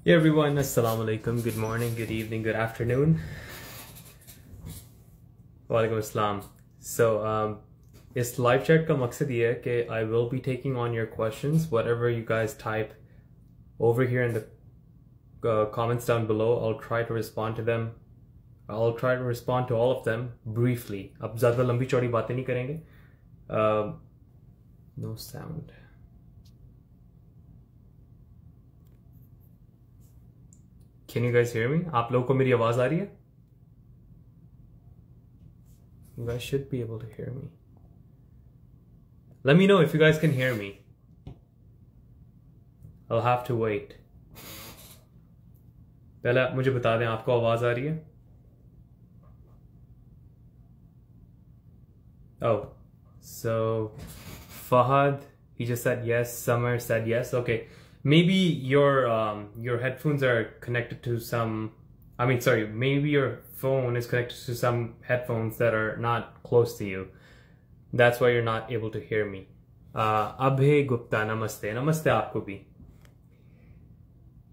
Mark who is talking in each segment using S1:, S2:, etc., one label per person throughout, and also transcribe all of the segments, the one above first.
S1: Hey everyone, assalamu alaikum, good morning, good evening, good afternoon. Walaikum assalam. So, this live chat ka maqsad ye hai कि I will be taking on your questions, whatever you guys type over here in the comments down below. I'll try to respond to them. I'll try to respond to all of them briefly. Ab zyada lambi chauड़ी बातें नहीं करेंगे. No sound. Can you guys hear me? आप लोगों को मेरी आवाज आ रही है? You guys should be able to hear me. Let me know if you guys can hear me. I'll have to wait. पहले आप मुझे बता दें आपको आवाज आ रही है? Oh, so Fahad, he just said yes. Summer said yes. Okay. Maybe your headphones are connected to some, maybe your phone is connected to some headphones that are not close to you. That's why you're not able to hear me. Abhay Gupta, namaste. Namaste aapko bhi.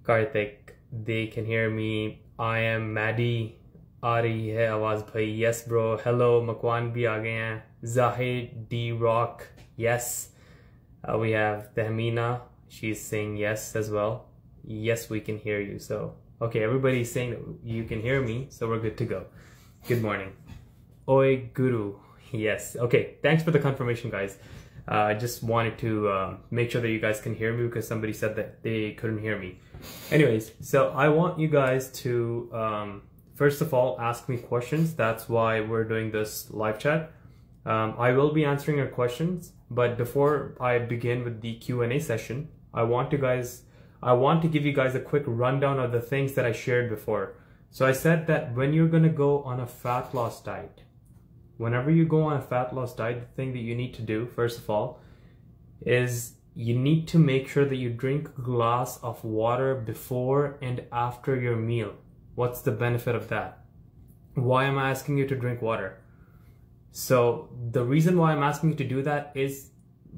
S1: Karthik, they can hear me. I am Maddie. Aa rahi hai awaaz bhai. Yes bro. Hello, Makwan bhi aa gaye hain. Zahid D Rock. Yes. We have Tahmina. She's saying yes as well. Yes, we can hear you. So, okay, everybody's saying that you can hear me, so we're good to go. Good morning. Oi Guru. Yes. Okay, thanks for the confirmation, guys. I just wanted to make sure that you guys can hear me because somebody said that they couldn't hear me. Anyways, so I want you guys to, first of all, ask me questions. That's why we're doing this live chat. I will be answering your questions, but before I begin with the Q&A session, I want to give you guys a quick rundown of the things that I shared before. So I said that when you're going to go on a fat loss diet, whenever you go on a fat loss diet, the thing that you need to do, first of all, is you need to make sure that you drink a glass of water before and after your meal. What's the benefit of that? Why am I asking you to drink water? So the reason why I'm asking you to do that is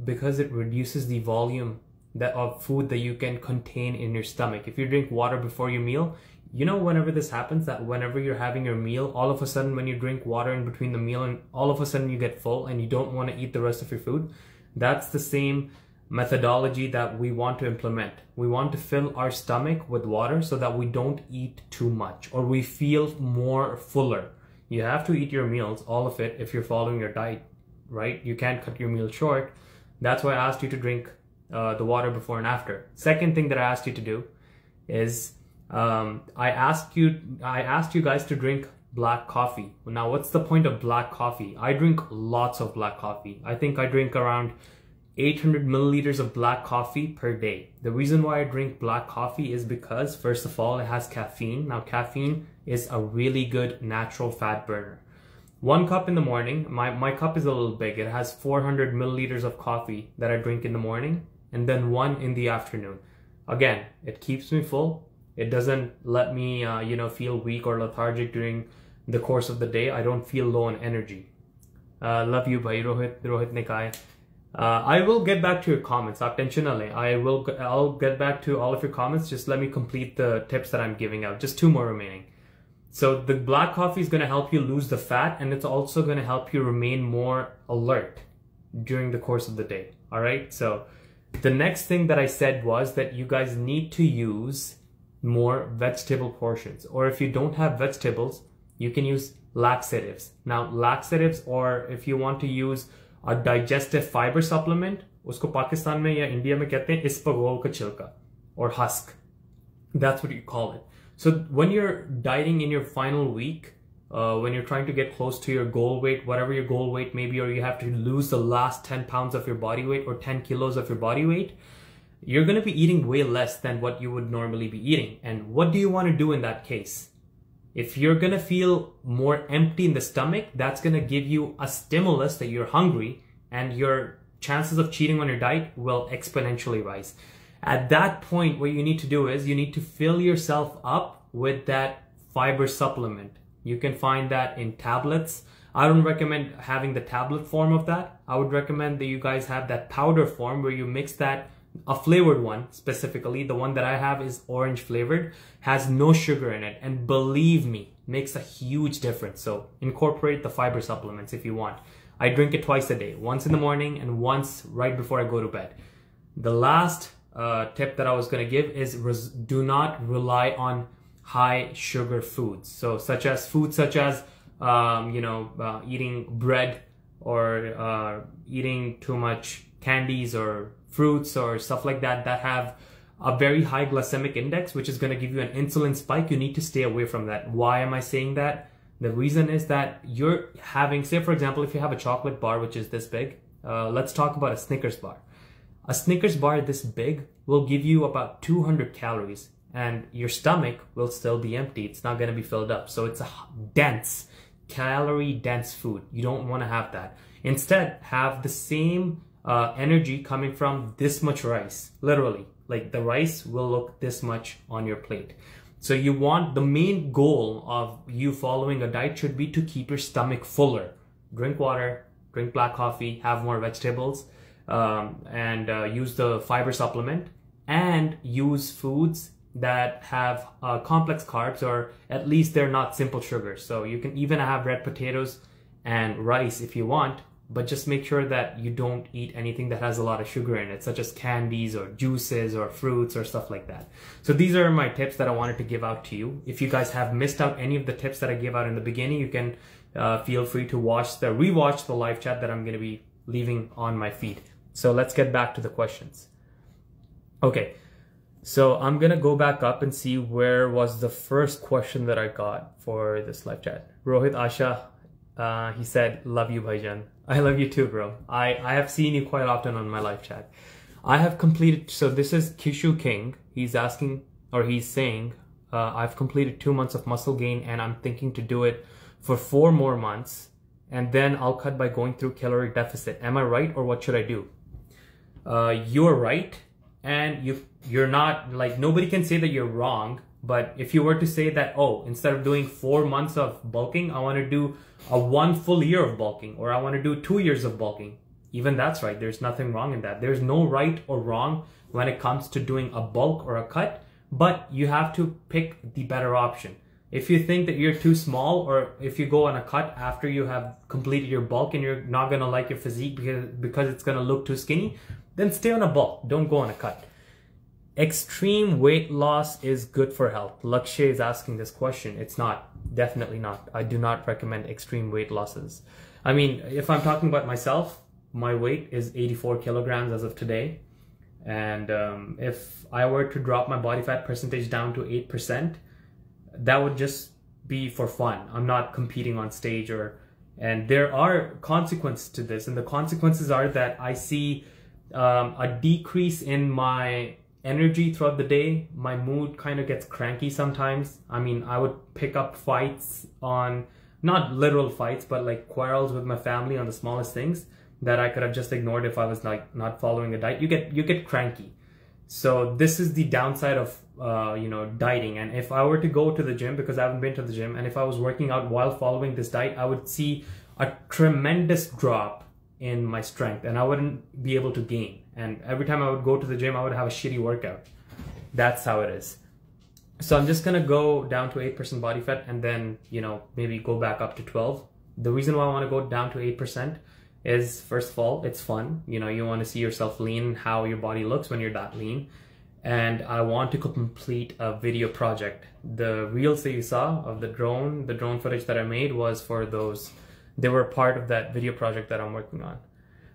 S1: because it reduces the volume of food that you can contain in your stomach. If you drink water before your meal, you know whenever this happens, that whenever you're having your meal, all of a sudden when you drink water in between the meal and all of a sudden you get full and you don't want to eat the rest of your food, that's the same methodology that we want to implement. We want to fill our stomach with water so that we don't eat too much or we feel more fuller. You have to eat your meals, all of it, if you're following your diet, right? You can't cut your meal short. That's why I asked you to drink the water before and after. Second thing that I asked you to do is I asked you guys to drink black coffee. Now, what's the point of black coffee? I drink lots of black coffee. I think I drink around 800 milliliters of black coffee per day. The reason why I drink black coffee is because, first of all, it has caffeine. Now, caffeine is a really good natural fat burner. 1 cup in the morning, my cup is a little big. It has 400 milliliters of coffee that I drink in the morning and then 1 in the afternoon. Again, it keeps me full. It doesn't let me, feel weak or lethargic during the course of the day. I don't feel low on energy. Love you, bhai. Rohit ne kaha hai. I will get back to your comments. Aap tension na lein. I'll get back to all of your comments. Just let me complete the tips that I'm giving out. Just 2 more remaining. So the black coffee is going to help you lose the fat, and it's also going to help you remain more alert during the course of the day. All right. So the next thing that I said was that you guys need to use more vegetable portions, or if you don't have vegetables, you can use laxatives. Now, laxatives, or if you want to use a digestive fiber supplement, usko Pakistan mein ya India mein kehte hain isbagol ka chilka or husk. That's what you call it. So when you're dieting in your final week, when you're trying to get close to your goal weight, whatever your goal weight may be, or you have to lose the last 10 pounds of your body weight or 10 kilos of your body weight, you're going to be eating way less than what you would normally be eating. And what do you want to do in that case? If you're going to feel more empty in the stomach, that's going to give you a stimulus that you're hungry, and your chances of cheating on your diet will exponentially rise. At that point, what you need to do is you need to fill yourself up with that fiber supplement. You can find that in tablets. I don't recommend having the tablet form of that. I would recommend that you guys have that powder form where you mix that a flavored one specifically, the one that I have is orange flavored, has no sugar in it, and believe me, makes a huge difference. So incorporate the fiber supplements if you want. I drink it twice a day, once in the morning and once right before I go to bed. The last tip that I was going to give is do not rely on high sugar foods. So foods such as eating bread or eating too much candies or fruits or stuff like that that have a very high glycemic index, which is going to give you an insulin spike. You need to stay away from that. Why am I saying that? The reason is that you're having, say for example, if you have a chocolate bar which is this big, let's talk about a Snickers bar. A Snickers bar this big will give you about 200 calories and your stomach will still be empty. It's not going to be filled up. So it's a dense, calorie dense food. You don't want to have that. Instead, have the same energy coming from this much rice. Literally, like the rice will look this much on your plate. So you want, the main goal of you following a diet should be to keep your stomach fuller. Drink water, drink black coffee, have more vegetables, and use the fiber supplement, and use foods that have complex carbs, or at least they're not simple sugars. So you can even have red potatoes and rice if you want, but just make sure that you don't eat anything that has a lot of sugar in it, such as candies or juices or fruits or stuff like that. So these are my tips that I wanted to give out to you. If you guys have missed out any of the tips that I gave out in the beginning, you can feel free to rewatch the live chat that I'm going to be leaving on my feed. So let's get back to the questions. Okay, so I'm going to go back up and see where was the first question that I got for this live chat. Rohit Asha, he said, love you, Bhaijan. I love you too, bro. I have seen you quite often on my live chat. I have completed, so this is Kishu King. He's asking, or he's saying, I've completed 2 months of muscle gain and I'm thinking to do it for 4 more months and then I'll cut by going through caloric deficit. Am I right, or what should I do? You're right, and you're not, like, nobody can say that you're wrong. But if you were to say that, oh, instead of doing 4 months of bulking, I want to do a 1 full year of bulking, or I want to do 2 years of bulking, even that's right. There's nothing wrong in that. There's no right or wrong when it comes to doing a bulk or a cut, but you have to pick the better option. If you think that you're too small, or if you go on a cut after you have completed your bulk and you're not going to like your physique because it's going to look too skinny, then stay on a bulk. Don't go on a cut. Extreme weight loss is good for health. Lakshay is asking this question. It's not. Definitely not. I do not recommend extreme weight losses. I mean, if I'm talking about myself, my weight is 84 kilograms as of today. And if I were to drop my body fat percentage down to 8%, that would just be for fun. I'm not competing on stage, and there are consequences to this. And the consequences are that I see a decrease in my energy throughout the day. My mood kind of gets cranky sometimes. I mean, I would pick up fights on, not literal fights, but like quarrels with my family on the smallest things that I could have just ignored if I was like not following a diet. You get cranky. So this is the downside of dieting. And if I were to go to the gym, because I haven't been to the gym, and if I was working out while following this diet, I would see a tremendous drop in my strength and I wouldn't be able to gain. And every time I would go to the gym, I would have a shitty workout. That's how it is. So I'm just going to go down to 8% body fat and then, maybe go back up to 12. The reason why I want to go down to 8% is, first of all, it's fun. You want to see yourself lean, how your body looks when you're that lean. And I want to complete a video project. The reels that you saw of the drone footage that I made was for those. They were part of that video project that I'm working on.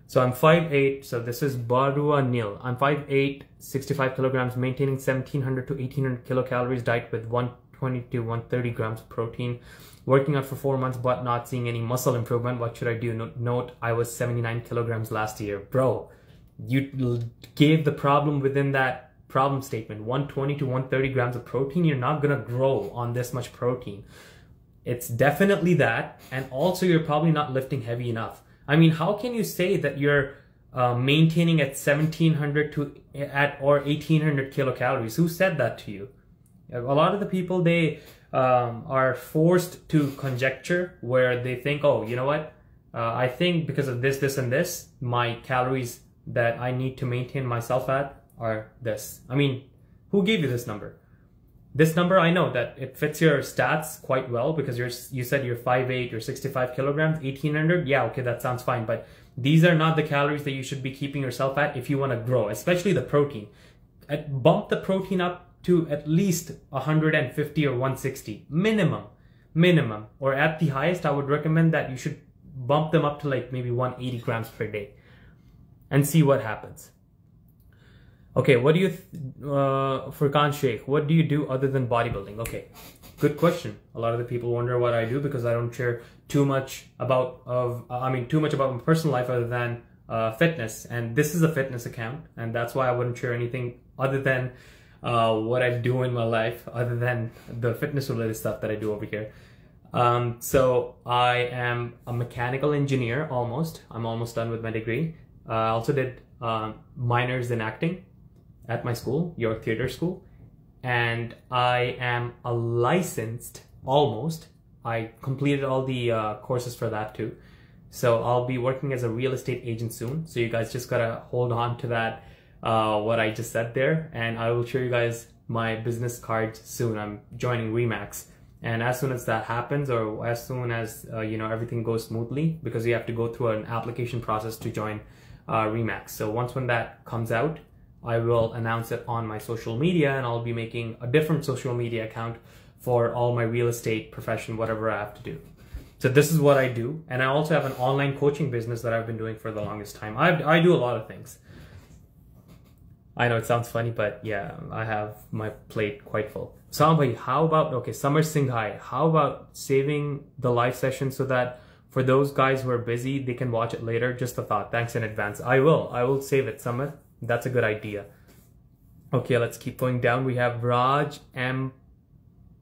S1: So I'm 5'8", so this is Barua Nil. I'm 5'8", 65 kilograms, maintaining 1700 to 1800 kilocalories, diet with 120 to 130 grams of protein. Working out for 4 months, but not seeing any muscle improvement. What should I do? Note, I was 79 kilograms last year. Bro, you gave the problem within that problem statement. 120 to 130 grams of protein. You're not going to grow on this much protein. It's definitely that. And also, you're probably not lifting heavy enough. I mean, how can you say that you're maintaining at 1700 or 1800 kilocalories? Who said that to you? A lot of the people, they are forced to conjecture where they think, oh, you know what? I think because of this, this, and this, my calories that I need to maintain myself at are this. I mean, who gave you this number? This number, I know that it fits your stats quite well because you said you're 5'8", you're 65 kilograms, 1800. Yeah, okay, that sounds fine. But these are not the calories that you should be keeping yourself at if you want to grow, especially the protein. Bump the protein up to at least 150 or 160 minimum. Or at the highest, I would recommend that you should bump them up to like maybe 180 grams per day and see what happens. Okay, what do you, Furqan Sheikh, what do you do other than bodybuilding? Okay, good question. A lot of the people wonder what I do because I don't share too much about my personal life other than fitness. And this is a fitness account, and that's why I wouldn't share anything other than what I do in my life, other than the fitness related stuff that I do over here. So I am a mechanical engineer almost. I'm almost done with my degree. I also did minors in acting at my school, York Theatre School, and I am a licensed, almost. I completed all the courses for that too. So I'll be working as a real estate agent soon. So you guys just gotta hold on to that, what I just said there, and I will show you guys my business cards soon. I'm joining Remax. And as soon as that happens, or as soon as everything goes smoothly, because you have to go through an application process to join Remax. So when that comes out, I will announce it on my social media, and I'll be making a different social media account for all my real estate profession, whatever I have to do. So this is what I do. And I also have an online coaching business that I've been doing for the longest time. I do a lot of things. I know it sounds funny, but yeah, I have my plate quite full. Saam bhai, how about, okay, Samar Singhai, how about saving the live session so that for those guys who are busy, they can watch it later? Just a thought. Thanks in advance. I will save it, Samar. That's a good idea. Okay, let's keep going down. We have Raj M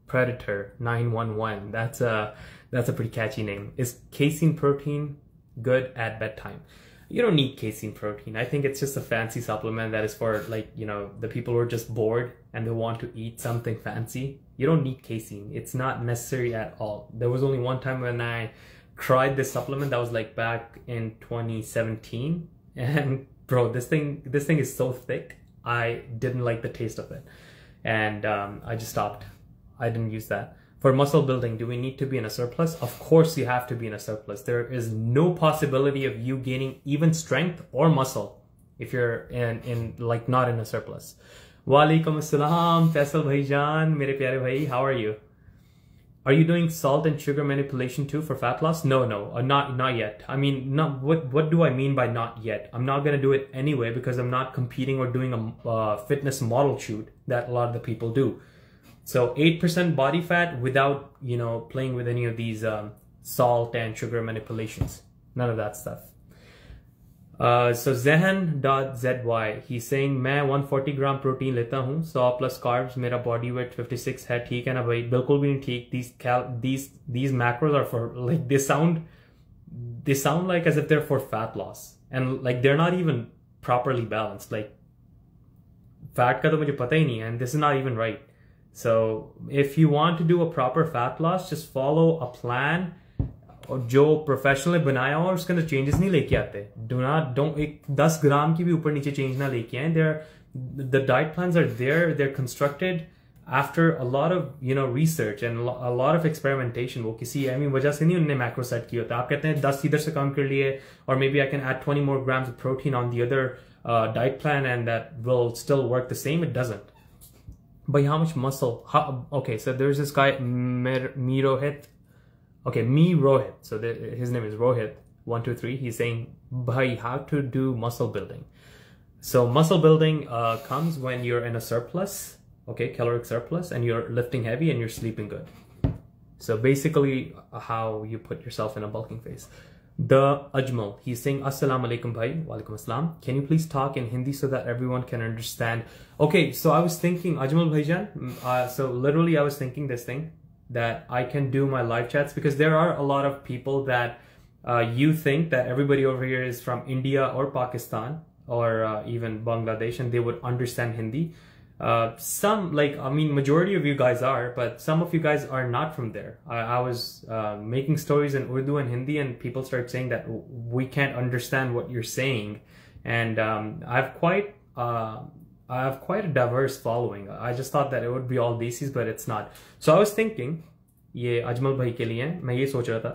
S1: Predator 911. That's a pretty catchy name. Is casein protein good at bedtime? You don't need casein protein. I think it's just a fancy supplement that is for, like, the people who are just bored and they want to eat something fancy. You don't need casein. It's not necessary at all. There was only one time when I tried this supplement that was like back in 2017, and bro, this thing is so thick. I didn't like the taste of it, and I just stopped. I didn't use that. For muscle building, do we need to be in a surplus? Of course you have to be in a surplus. There is no possibility of you gaining even strength or muscle if you're not in a surplus. Walaikum assalam, Faisal bhaijan, mere pyare bhai, how are you? Are you doing salt and sugar manipulation too for fat loss? No, not yet. I mean, what do I mean by not yet? I'm not gonna do it anyway because I'm not competing or doing a fitness model shoot that a lot of the people do. So 8% body fat without, playing with any of these salt and sugar manipulations. None of that stuff. So Zehan.zy, he's saying, मैं 140 gram protein लेता हूँ, 100 plus carbs, मेरा body weight 56 है, ठीक है ना भाई? बिल्कुल भी नहीं ठीक. These macros are for, like, they sound like as if they're for fat loss, and like they're not even properly balanced. Like, fat का तो मुझे पता ही नहीं है, and this is not even right. So if you want to do a proper fat loss, just follow a plan जो professional बनाया हो और उसके अंदर चेंजेस नहीं लेके आते. Don't 10 ग्राम की भी ऊपर नीचे चेंज ना लेके आए. The diet plans are there. They're constructed after a lot of research and a lot of experimentation. वो किसी ऐसी वजह से नहीं उन्होंने मैक्रो सेट किया होता. आप कहते हैं 10 इधर से कम कर लिए, or maybe I can add 20 more grams of protein on the other diet plan and that will still work the same. It doesn't. But how much muscle? Okay, so there's this guy Rohit. Okay, Rohit. So his name is Rohit 123. He's saying, "Bhai, how to do muscle building?" So muscle building comes when you're in a surplus, okay, caloric surplus, and you're lifting heavy and you're sleeping good. So basically, how you put yourself in a bulking phase. The Ajmal, he's saying, Assalamu alaikum bhai, walaikum assalam. Can you please talk in Hindi so that everyone can understand? Okay, so I was thinking, Ajmal bhaijan, so literally I was thinking this thing, that I can do my live chats, because there are a lot of people that you think that everybody over here is from India or Pakistan or even Bangladesh, and they would understand Hindi. Some, majority of you guys are, but some of you guys are not from there. I was making stories in Urdu and Hindi, and people start saying that we can't understand what you're saying. And I've quite I have quite a diverse following. I just thought that it would be all desis, but it's not. So I was thinking, ये अजमल भाई के लिए मैं ये सोच रहा था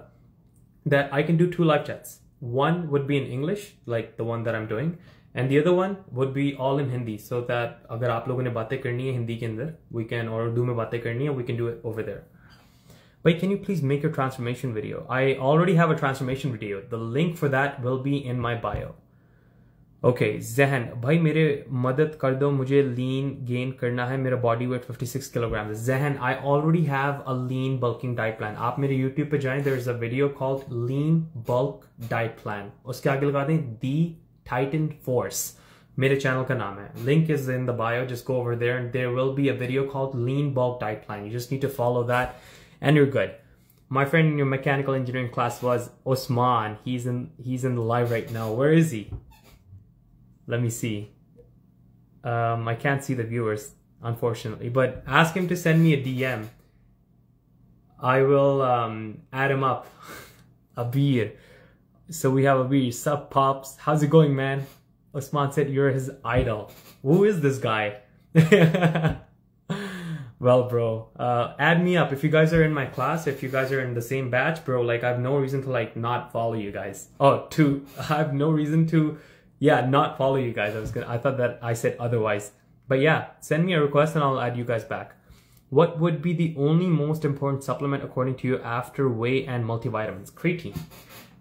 S1: that I can do 2 live chats. One would be in English, like the one that I'm doing, and the other one would be all in Hindi, so that अगर आप लोगों ने बातें करनी है हिंदी के अंदर, we can, और उर्दू में बातें करनी है, we can do it over there. Wait, can you please make your transformation video? I already have a transformation video. The link for that will be in my bio. Okay, Zehen, भाई मेरे मदद कर दो, मुझे lean gain करना है, मेरा body weight 56 kilograms. Zehen, I already have a lean bulking diet plan. आप मेरे YouTube पे जाएं, there is a video called Lean Bulk Diet Plan. उसके आगे लगा दें The Titan Force. मेरे channel का नाम है. Link is in the bio. Just go over there and there will be a video called Lean Bulk Diet Plan. You just need to follow that and you're good. My friend in your mechanical engineering class was Osman. He's in the live right now. Where is he? Let me see. I can't see the viewers, unfortunately, but ask him to send me a DM. I will add him up. Abir. So we have Abir. Sup, Pops? How's it going, man? Osman said you're his idol. Who is this guy? Well, bro, add me up. If you guys are in my class, if you guys are in the same batch, bro, like I have no reason to like not follow you guys. I have no reason to, yeah, not follow you guys. I thought that I said otherwise. But yeah, send me a request and I'll add you guys back. What would be the only most important supplement according to you after whey and multivitamins? Creatine.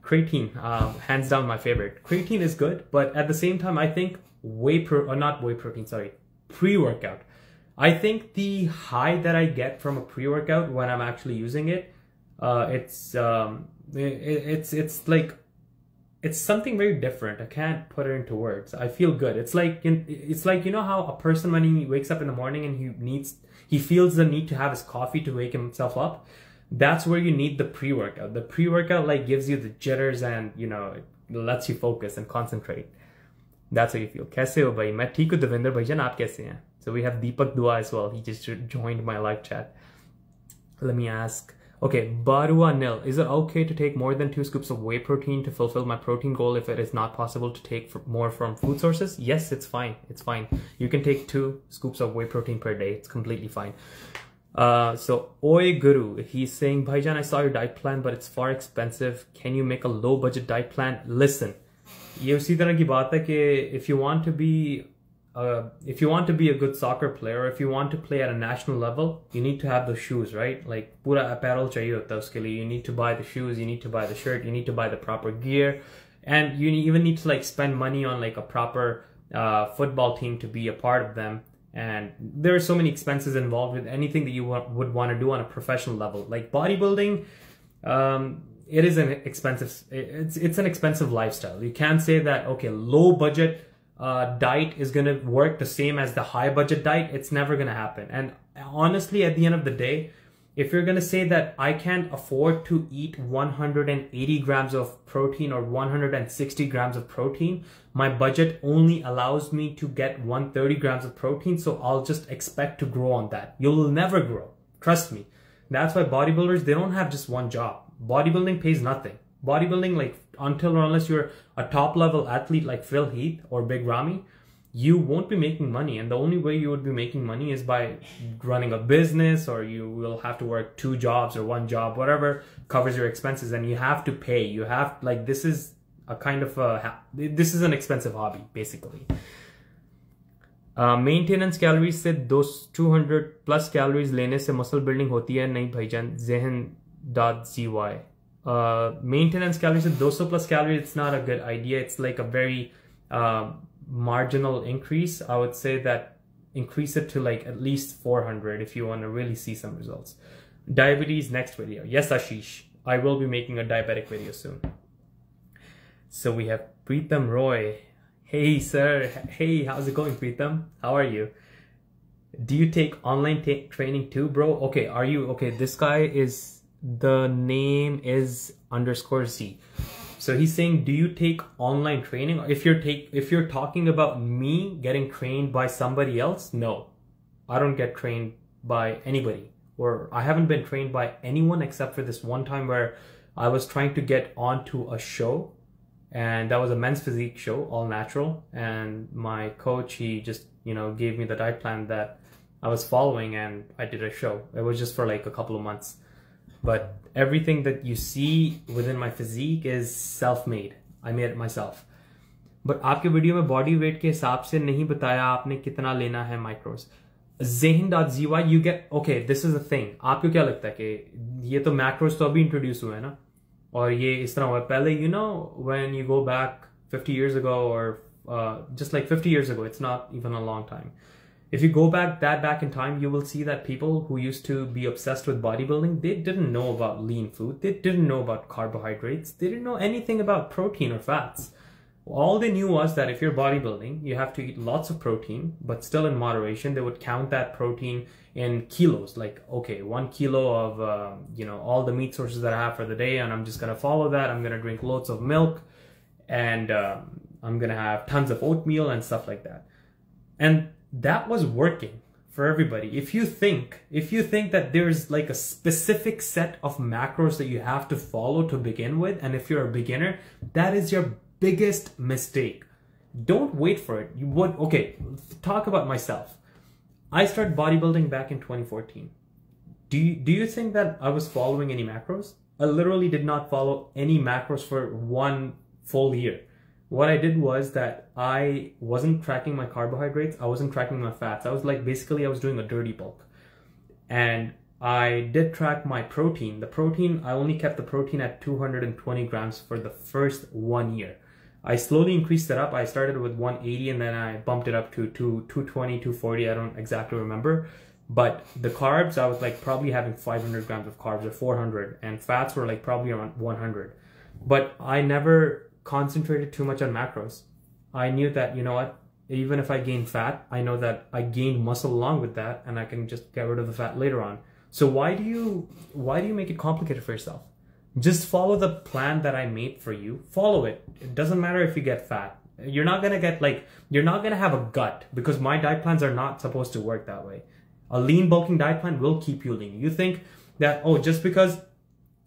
S1: Creatine, hands down my favorite. Creatine is good, but at the same time, I think pre-workout. I think the high that I get from a pre-workout when I'm actually using it, it's like, it's something very different. I can't put it into words. I feel good. It's like, you know how a person when he wakes up in the morning and he feels the need to have his coffee to wake himself up. That's where you need the pre-workout. The pre-workout like gives you the jitters and, you know, it lets you focus and concentrate. That's how you feel. कैसे हो भाई? मैं ठीक हूँ देवेंद्र भाईजान, आप कैसे हैं? So we have Deepak Dua as well. He just joined my live chat. Let me ask. Okay, Barua Nil. Is it okay to take more than 2 scoops of whey protein to fulfill my protein goal if it is not possible to take more from food sources? Yes, it's fine. It's fine. You can take 2 scoops of whey protein per day. It's completely fine. So Oi Guru, he's saying, Bhaijan, I saw your diet plan, but it's far expensive. Can you make a low budget diet plan? Listen, ये उसी तरह की बात है कि if you want to be a good soccer player, if you want to play at a national level, you need to have those shoes, right? Like पूरा apparel चाहिए होता है उसके लिए. You need to buy the shoes, you need to buy the shirt, you need to buy the proper gear, and you even need to like spend money on like a proper football team to be a part of them. And there are so many expenses involved with anything that you would want to do on a professional level. Like bodybuilding, it is an expensive, it's an expensive lifestyle. You can't say that, okay, low budget diet is going to work the same as the high budget diet. It's never going to happen. And honestly, at the end of the day, if you're going to say that I can't afford to eat 180 grams of protein or 160 grams of protein, my budget only allows me to get 130 grams of protein, so I'll just expect to grow on that. You'll never grow. Trust me. That's why bodybuilders, they don't have just one job. Bodybuilding pays nothing. Bodybuilding, like until or unless you're a top level athlete like Phil Heath or Big Ramy, you won't be making money. And the only way you would be making money is by running a business, or you will have to work 2 jobs or 1 job, whatever covers your expenses, and you have to pay. You have, like, this is a kind of this is an expensive hobby, basically. Maintenance calories से 200 plus calories लेने से muscle building होती है नहीं भाईजान. Zehen.zy. Maintenance calories से 200 plus calories, it's not a good idea. It's like a very marginal increase. I would say that increase it to like at least 400 if you want to really see some results. Diabetes, next video. Yes, Ashish, I will be making a diabetic video soon. So we have Preetham Roy. Hey sir, hey, how's it going, Preetham? How are you? Do you take online training too, bro? Okay, are you okay? This guy is, the name is _Z. So he's saying, do you take online training? If you're talking about me getting trained by somebody else, no, I don't get trained by anybody, or I haven't been trained by anyone except for this one time where I was trying to get onto a show, and that was a men's physique show, all natural. And my coach, he just gave me the diet plan that I was following, and I did a show. It was just for like a couple of months. But everything that you see within my physique is self-made. I made it myself. But आपके video में body weight के हिसाब से नहीं बताया आपने कितना लेना है माइक्रोस. Zahin.zy, you get, okay, this is the thing. आपको क्या लगता है कि ये तो macros तो अभी introduce हुए हैं ना, और ये इस तरह हुआ है पहले. When you go back 50 years ago, or just like 50 years ago, it's not even a long time. If you go back in time, you will see that people who used to be obsessed with bodybuilding, they didn't know about lean food. They didn't know about carbohydrates. They didn't know anything about protein or fats. All they knew was that if you're bodybuilding, you have to eat lots of protein, but still in moderation. They would count that protein in kilos. Like, okay, 1 kilo of, all the meat sources that I have for the day, and I'm just going to follow that. I'm going to drink loads of milk, and I'm going to have tons of oatmeal and stuff like that. And that was working for everybody. If you think that there's like a specific set of macros that you have to follow to begin with, and if you're a beginner, that is your biggest mistake. Don't wait for it. Okay, talk about myself. I started bodybuilding back in 2014. Do you think that I was following any macros? I literally did not follow any macros for 1 full year. What I did was that I wasn't tracking my carbohydrates. I wasn't tracking my fats. I was doing a dirty bulk. And I did track my protein. The protein, I only kept the protein at 220 grams for the first 1 year. I slowly increased it up. I started with 180 and then I bumped it up to 220, 240. I don't exactly remember. But the carbs, I was like probably having 500 grams of carbs or 400. And fats were like probably around 100. But I never concentrated too much on macros. I knew that, even if I gain fat, I know that I gained muscle along with that, and I can just get rid of the fat later on. So why do you make it complicated for yourself? Just follow the plan that I made for you. Follow it. It doesn't matter if you get fat. You're not gonna have a gut, because my diet plans are not supposed to work that way. A lean bulking diet plan will keep you lean. You think that, just because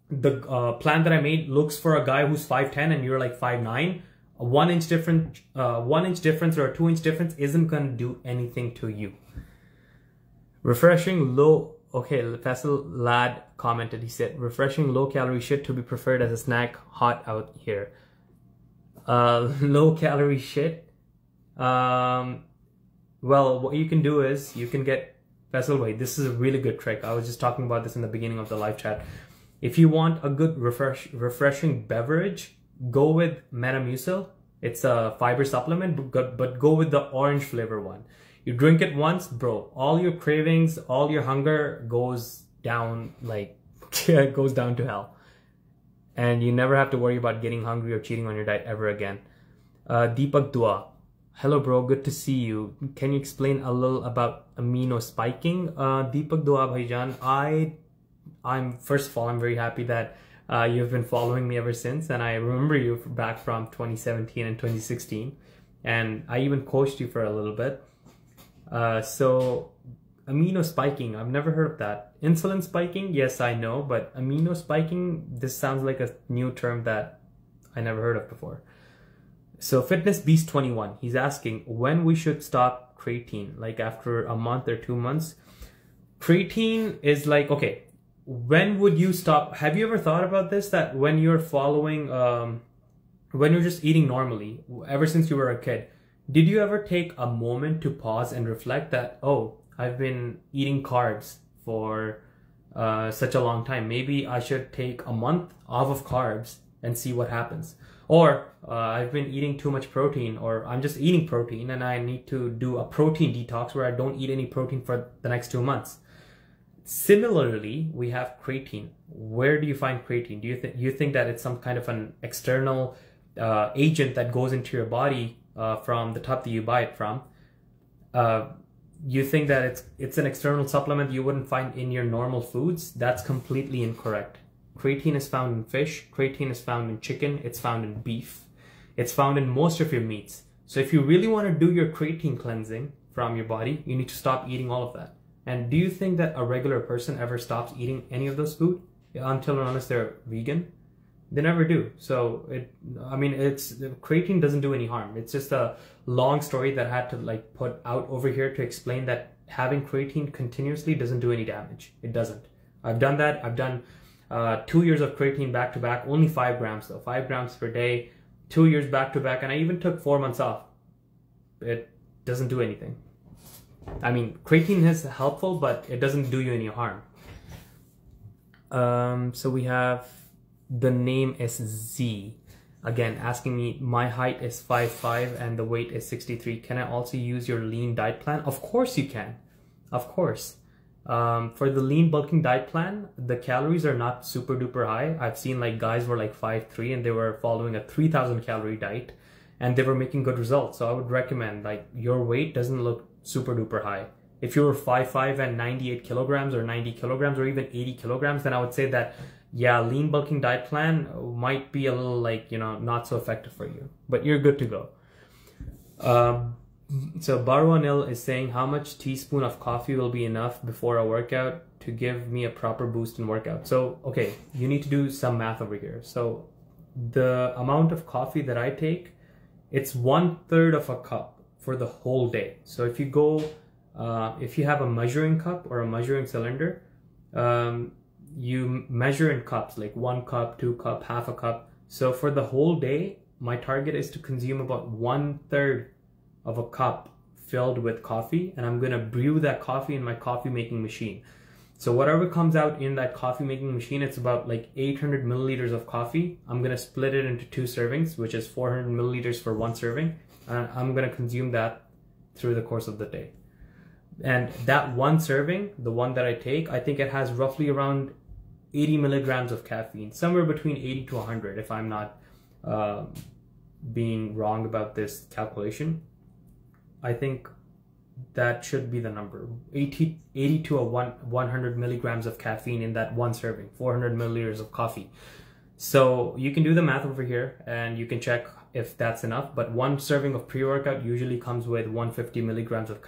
S1: the plan that I made looks for a guy who's 5'10" and you're like 5'9", a 1 inch difference or a 2 inch difference isn't going to do anything to you. Refreshing low, okay, Faisal Lad commented, he said, refreshing low calorie shit to be preferred as a snack, hot out here. Low calorie shit. Well, what you can do is you can get, Faisal, wait, this is a really good trick. I was just talking about this in the beginning of the live chat. If you want a good refreshing beverage, go with Metamucil. It's a fiber supplement, but go with the orange flavor one. You drink it once, bro, all your cravings, all your hunger goes down, goes down to hell. And you never have to worry about getting hungry or cheating on your diet ever again. Deepak Dua. Hello, bro. Good to see you. Can you explain a little about amino spiking? Deepak Dua Bhaijan, first of all, I'm very happy that you've been following me ever since, and I remember you back from 2017 and 2016, and I even coached you for a little bit. So amino spiking, I've never heard of that. Insulin spiking, yes, I know, but amino spiking, this sounds like a new term that I never heard of before. So Fitness Beast 21, he's asking when we should stop creatine, like after a month or 2 months. Creatine is like, okay, when would you stop? Have you ever thought about this, that when you're following, when you're just eating normally, ever since you were a kid, did you ever take a moment to pause and reflect that, I've been eating carbs for such a long time. Maybe I should take a month off of carbs and see what happens. Or I've been eating too much protein, or I'm just eating protein and I need to do a protein detox where I don't eat any protein for the next 2 months. Similarly, we have creatine. Where do you find creatine? Do you think that it's some kind of an external agent that goes into your body from the top that you buy it from? You think that it's an external supplement you wouldn't find in your normal foods? That's completely incorrect. Creatine is found in fish. Creatine is found in chicken. It's found in beef. It's found in most of your meats. So if you really want to do your creatine cleansing from your body, you need to stop eating all of that. And do you think that a regular person ever stops eating any of those food until and unless they're vegan? They never do. So creatine doesn't do any harm. It's just a long story that I had to like put out over here to explain that having creatine continuously doesn't do any damage. It doesn't. I've done that. I've done 2 years of creatine back to back, only 5 grams though, 5 grams per day, 2 years back to back, and I even took 4 months off. It doesn't do anything. I mean, creatine is helpful, but it doesn't do you any harm. So we have, the name is Z. Again, asking me, my height is 5'5" and the weight is 63. Can I also use your lean diet plan? Of course you can. Of course. For the lean bulking diet plan, the calories are not super duper high. I've seen like guys were like 5'3" and they were following a 3,000 calorie diet and they were making good results. So I would recommend, like, your weight doesn't look super duper high. If you were 5'5" and 98 kilograms or 90 kilograms or even 80 kilograms, then I would say that, yeah, lean bulking diet plan might be a little like, you know, not so effective for you, but you're good to go. So Barwanil is saying, how much teaspoon of coffee will be enough before a workout to give me a proper boost in workout? So, okay, you need to do some math over here. So the amount of coffee that I take, it's 1/3 of a cup for the whole day. So if you go, if you have a measuring cup or a measuring cylinder, you measure in cups, like 1 cup, 2 cup, half a cup. So for the whole day, my target is to consume about 1/3 of a cup filled with coffee, and I'm gonna brew that coffee in my coffee making machine. So whatever comes out in that coffee making machine, it's about like 800 milliliters of coffee. I'm gonna split it into 2 servings, which is 400 milliliters for 1 serving. And I'm gonna consume that through the course of the day. And that 1 serving, the one that I take, I think it has roughly around 80 milligrams of caffeine, somewhere between 80 to 100, if I'm not being wrong about this calculation. I think that should be the number, 80 to 100 milligrams of caffeine in that 1 serving, 400 milliliters of coffee. So you can do the math over here and you can check if that's enough, but 1 serving of pre-workout usually comes with 150 milligrams of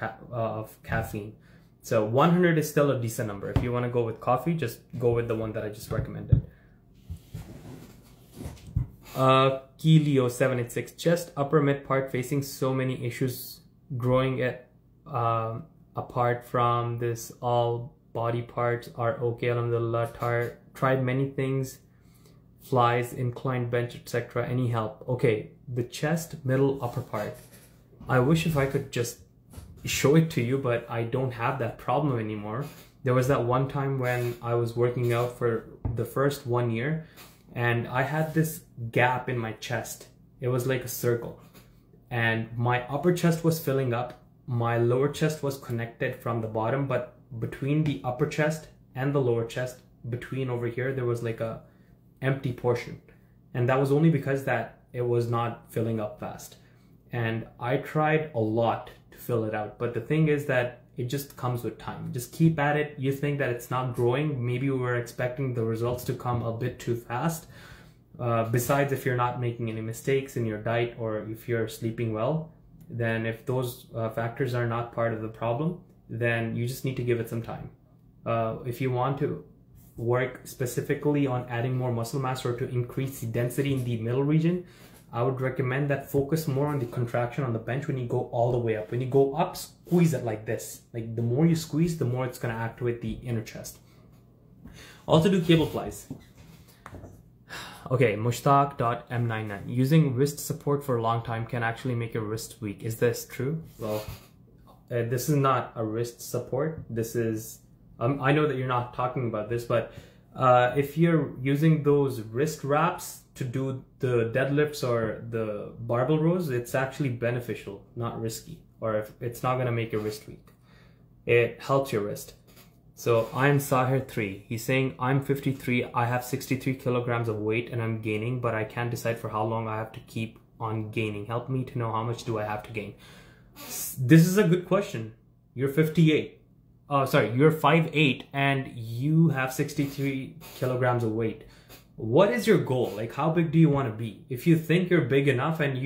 S1: caffeine. So 100 is still a decent number. If you want to go with coffee, just go with the one that I just recommended. Keelio786, chest upper mid part facing so many issues, growing it apart from this, all body parts are okay, alhamdulillah, tried many things, flies, inclined bench, etc. Any help? Okay, the chest, middle, upper part, I wish if I could just show it to you, but I don't have that problem anymore. There was that one time when I was working out for the first 1 year and I had this gap in my chest. It was like a circle and my upper chest was filling up, my lower chest was connected from the bottom, but between the upper chest and the lower chest, between over here, there was like a empty portion, and that was only because that it was not filling up fast. And I tried a lot to fill it out, but the thing is that it just comes with time. Just keep at it. You think that it's not growing, maybe we were expecting the results to come a bit too fast. Besides, if you're not making any mistakes in your diet or if you're sleeping well, then if those factors are not part of the problem, then you just need to give it some time. If you want to work specifically on adding more muscle mass or to increase the density in the middle region, I would recommend that focus more on the contraction on the bench when you go all the way up. When you go up, squeeze it like this. Like the more you squeeze, the more it's going to activate the inner chest. Also do cable flies. Okay, Mushtaq.m99. Using wrist support for a long time can actually make your wrist weak. Is this true? Well, this is not a wrist support. This is, I know that you're not talking about this, but if you're using those wrist wraps to do the deadlifts or the barbell rows, it's actually beneficial, not risky, or if it's not going to make your wrist weak. It helps your wrist. So I'm Sahir3. He's saying, I'm 53, I have 63 kilograms of weight and I'm gaining, but I can't decide for how long I have to keep on gaining. Help me to know how much do I have to gain. This is a good question. You're 58. You're 5'8" and you have 63 kilograms of weight. What is your goal? Like, how big do you want to be? If you think you're big enough and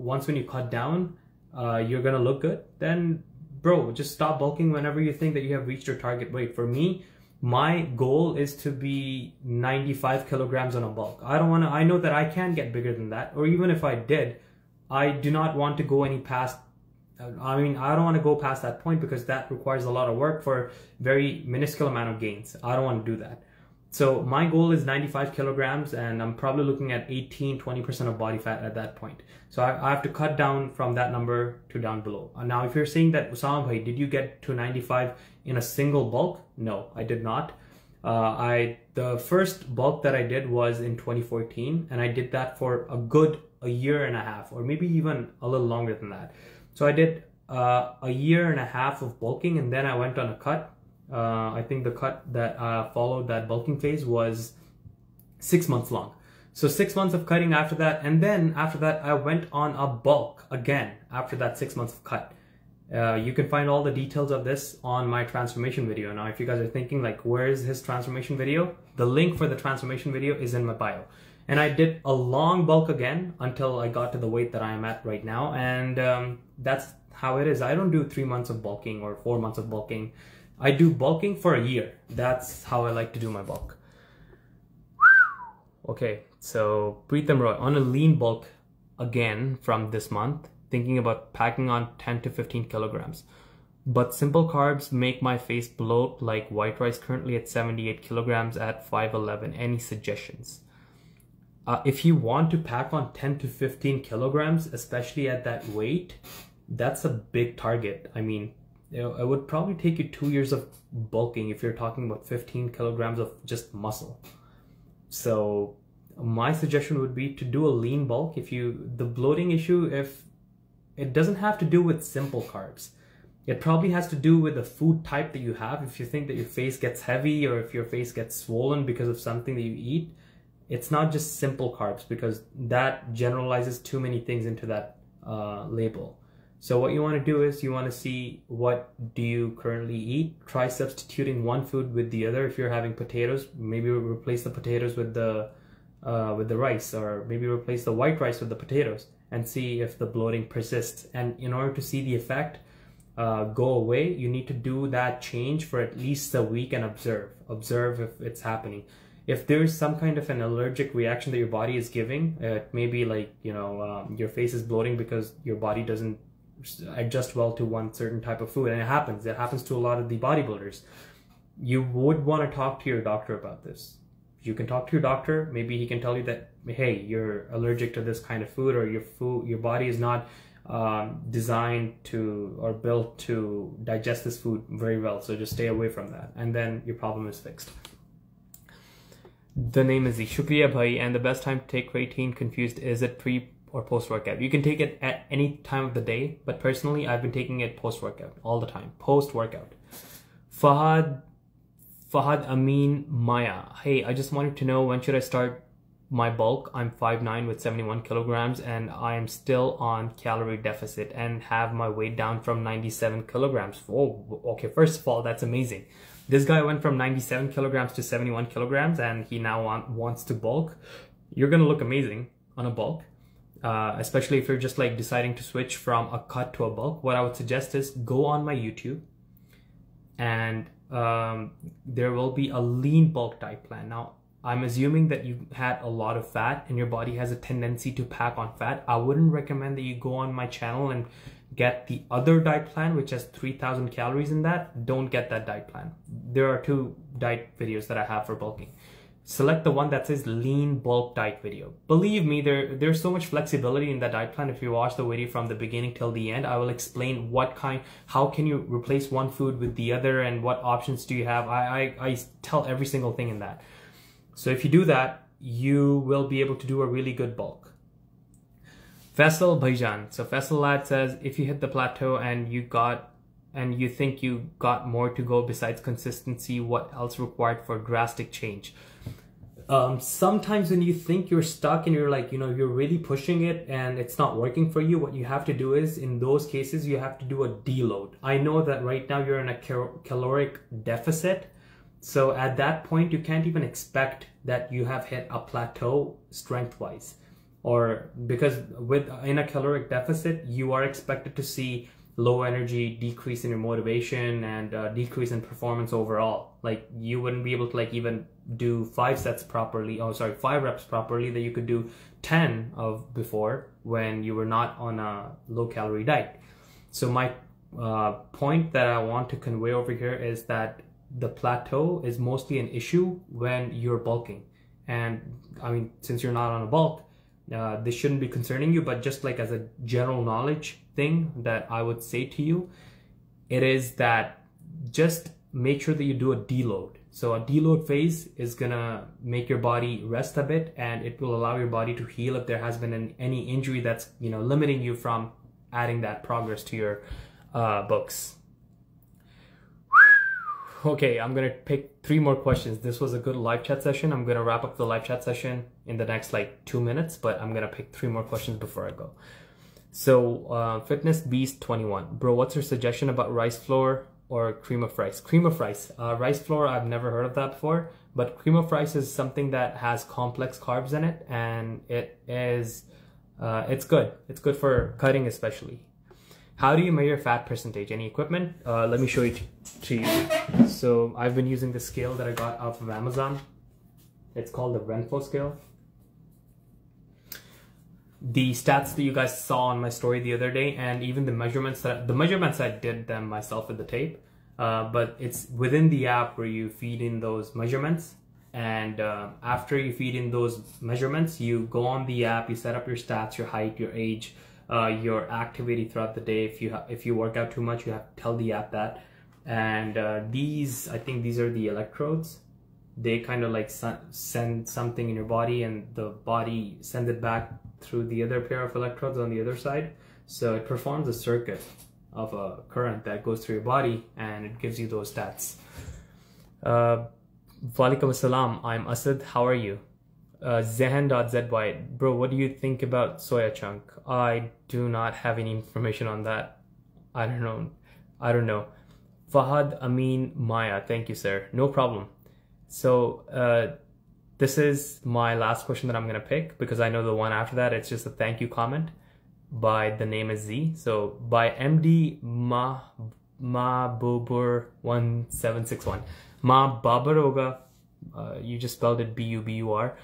S1: once when you cut down, you're going to look good, then bro, just stop bulking whenever you think that you have reached your target weight. For me, my goal is to be 95 kilograms on a bulk. I know that I can get bigger than that, or even if I did, I do not want to go any past. I mean, I don't want to go past that point because that requires a lot of work for very minuscule amount of gains. I don't want to do that. So my goal is 95 kilograms, and I'm probably looking at 18-20% of body fat at that point. So I have to cut down from that number to down below. Now, if you're saying that, Usama bhai, did you get to 95 in a single bulk? No, I did not. The first bulk that I did was in 2014, and I did that for a year and a half, or maybe even a little longer than that. So I did a year and a half of bulking, and then I went on a cut. I think the cut that followed that bulking phase was 6 months long. So 6 months of cutting after that, and then after that I went on a bulk again after that 6 months of cut. You can find all the details of this on my transformation video. Now, if you guys are thinking like, where is his transformation video? The link for the transformation video is in my bio. And I did a long bulk again until I got to the weight that I am at right now. And that's how it is. I don't do 3 months of bulking or 4 months of bulking. I do bulking for a year. That's how I like to do my bulk. Okay, so Preetham Roy, on a lean bulk again from this month, thinking about packing on 10 to 15 kilograms. But simple carbs make my face bloat like white rice, currently at 78 kilograms at 5'11". Any suggestions? If you want to pack on 10 to 15 kilograms, especially at that weight, that's a big target. I mean, it would probably take you 2 years of bulking if you're talking about 15 kilograms of just muscle. So my suggestion would be to do a lean bulk. The bloating issue, if it doesn't have to do with simple carbs, it probably has to do with the food type that you have. If you think that your face gets heavy, or if your face gets swollen because of something that you eat, it's not just simple carbs, because that generalizes too many things into that label. So what you want to do is you want to see, what do you currently eat? Try substituting one food with the other. If you're having potatoes, maybe replace the potatoes with the rice, or maybe replace the white rice with the potatoes, and see if the bloating persists. And in order to see the effect go away, you need to do that change for at least a week and observe if it's happening. If there's some kind of an allergic reaction that your body is giving, maybe like, your face is bloating because your body doesn't adjust well to one certain type of food, and it happens to a lot of the bodybuilders. You would want to talk to your doctor about this. You can talk to your doctor. Maybe he can tell you that, hey, you're allergic to this kind of food, or your body is not designed to or built to digest this food very well, so just stay away from that, and then your problem is fixed. The name is the Shukriya Bhai, and the best time to take creatine, confused, is it pre or post-workout? You can take it at any time of the day, but personally I've been taking it post-workout all the time. Post-workout. Fahad Amin Maya, hey, I just wanted to know, when should I start my bulk? I'm 5'9" with 71 kilograms, and I am still on calorie deficit and have my weight down from 97 kilograms. Oh, okay, first of all, that's amazing. This guy went from 97 kilograms to 71 kilograms, and he now wants to bulk. You're gonna look amazing on a bulk. Especially if you're just like deciding to switch from a cut to a bulk. What I would suggest is go on my YouTube, and there will be a lean bulk diet plan. Now, I'm assuming that you had a lot of fat and your body has a tendency to pack on fat. I wouldn't recommend that you go on my channel and get the other diet plan, which has 3,000 calories in that. Don't get that diet plan. There are 2 diet videos that I have for bulking. Select the one that says lean bulk diet video. Believe me, there's so much flexibility in that diet plan. If you watch the video from the beginning till the end, I will explain how can you replace one food with the other, and what options do you have. I tell every single thing in that. So if you do that, you will be able to do a really good bulk. Faisal Bhaijan. So Faisal Lad says, if you hit the plateau and you think you got more to go besides consistency, what else required for drastic change? Sometimes when you think you're stuck and you're like, you're really pushing it and it's not working for you, what you have to do is, in those cases, you have to do a deload. I know that right now you're in a caloric deficit. So at that point, you can't even expect that you have hit a plateau strength-wise. Or because in a caloric deficit, you are expected to see low energy, decrease in your motivation, and decrease in performance overall. Like you wouldn't be able to like even do 5 sets properly. Oh, sorry, 5 reps properly that you could do 10 of before when you were not on a low calorie diet. So my point that I want to convey over here is that the plateau is mostly an issue when you're bulking. And I mean, since you're not on a bulk, this shouldn't be concerning you, but just like as a general knowledge thing that I would say to you, it is that just make sure that you do a deload. So a deload phase is gonna make your body rest a bit, and it will allow your body to heal if there has been any injury that's, you know, limiting you from adding that progress to your books. Okay, I'm gonna pick 3 more questions. This was a good live chat session. I'm gonna wrap up the live chat session in the next like 2 minutes, but I'm gonna pick 3 more questions before I go. So Fitness Beast 21, bro, what's your suggestion about rice flour or cream of rice? Cream of rice. Rice flour, I've never heard of that before, but cream of rice is something that has complex carbs in it, and it is it's good. It's good for cutting especially. How do you measure fat percentage? Any equipment? Let me show it to you. So I've been using the scale that I got off of Amazon. It's called the Renfo scale. The stats that you guys saw on my story the other day, and even the measurements I did them myself with the tape, but it's within the app where you feed in those measurements, and after you feed in those measurements, you go on the app, you set up your stats, your height, your age, your activity throughout the day. If you work out too much, you have to tell the app that. And I think these are the electrodes. They kind of like send something in your body, and the body sends it back through the other pair of electrodes on the other side. So it performs a circuit of a current that goes through your body, and it gives you those stats. Walaikum assalam, I'm Asad, how are you? Zehen.zy, bro, what do you think about soya chunk? I do not have any information on that. I don't know. Fahad Amin Maya, thank you, sir. No problem. So this is my last question that I'm gonna pick, because I know the one after that, it's just a thank you comment by the name is Z. So by MD Mahbubur 1761. Ma Babar Hoga, you just spelled it B-U-B-U-R.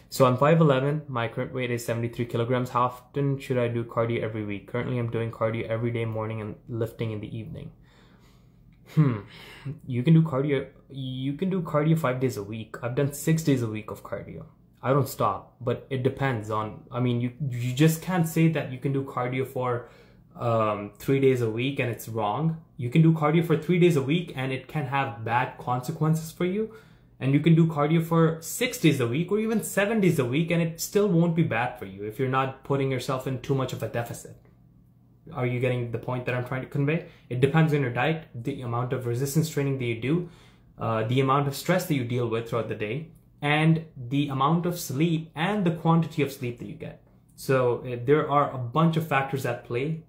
S1: So I'm 5'11", my current weight is 73 kilograms. How often should I do cardio every week? Currently I'm doing cardio every day morning and lifting in the evening. You can do cardio 5 days a week. I've done 6 days a week of cardio. I don't stop, but it depends on, I mean, you just can't say that you can do cardio for 3 days a week and it's wrong. You can do cardio for 3 days a week and it can have bad consequences for you. And you can do cardio for 6 days a week or even 7 days a week and it still won't be bad for you if you're not putting yourself in too much of a deficit. Are you getting the point that I'm trying to convey? It depends on your diet, the amount of resistance training that you do, the amount of stress that you deal with throughout the day, and the amount of sleep and the quantity of sleep that you get. So there are a bunch of factors at play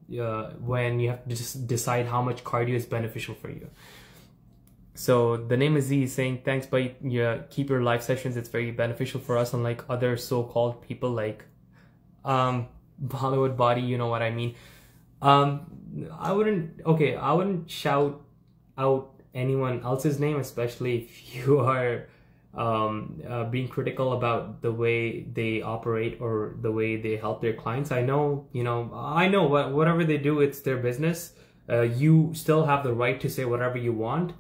S1: when you have to just decide how much cardio is beneficial for you. So the name is Z is saying, thanks, but keep your live sessions. It's very beneficial for us, unlike other so-called people like Hollywood Body, you know what I mean. I wouldn't shout out anyone else's name, especially if you are being critical about the way they operate or the way they help their clients. I know whatever they do, it's their business. You still have the right to say whatever you want,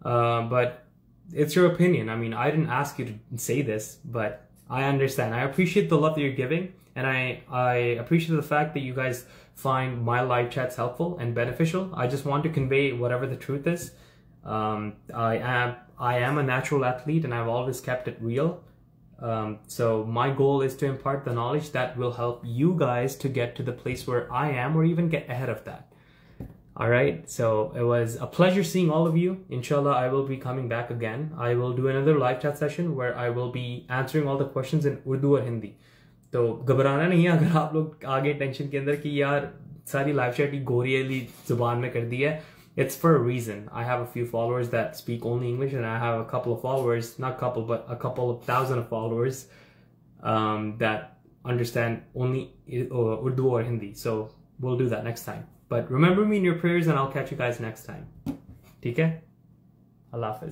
S1: but it's your opinion. I mean, I didn't ask you to say this, but I understand. I appreciate the love that you're giving, and I appreciate the fact that you guys find my live chats helpful and beneficial. I just want to convey whatever the truth is. I am a natural athlete and I've always kept it real. So my goal is to impart the knowledge that will help you guys to get to the place where I am, or even get ahead of that. All right, so it was a pleasure seeing all of you. Inshallah, I will be coming back again. I will do another live chat session where I will be answering all the questions in Urdu or Hindi. तो घबराना नहीं है अगर आप लोग आगे tension के अंदर कि यार सारी लाइव चैट ही गोरियली जुबान में कर दी है. It's for a reason. I have a few followers that speak only English, and I have a couple of followers, not couple, but a couple of thousand of followers that understand only Urdu or Hindi. So we'll do that next time. But remember me in your prayers, and I'll catch you guys next time. ठीक है? Allah Hafiz.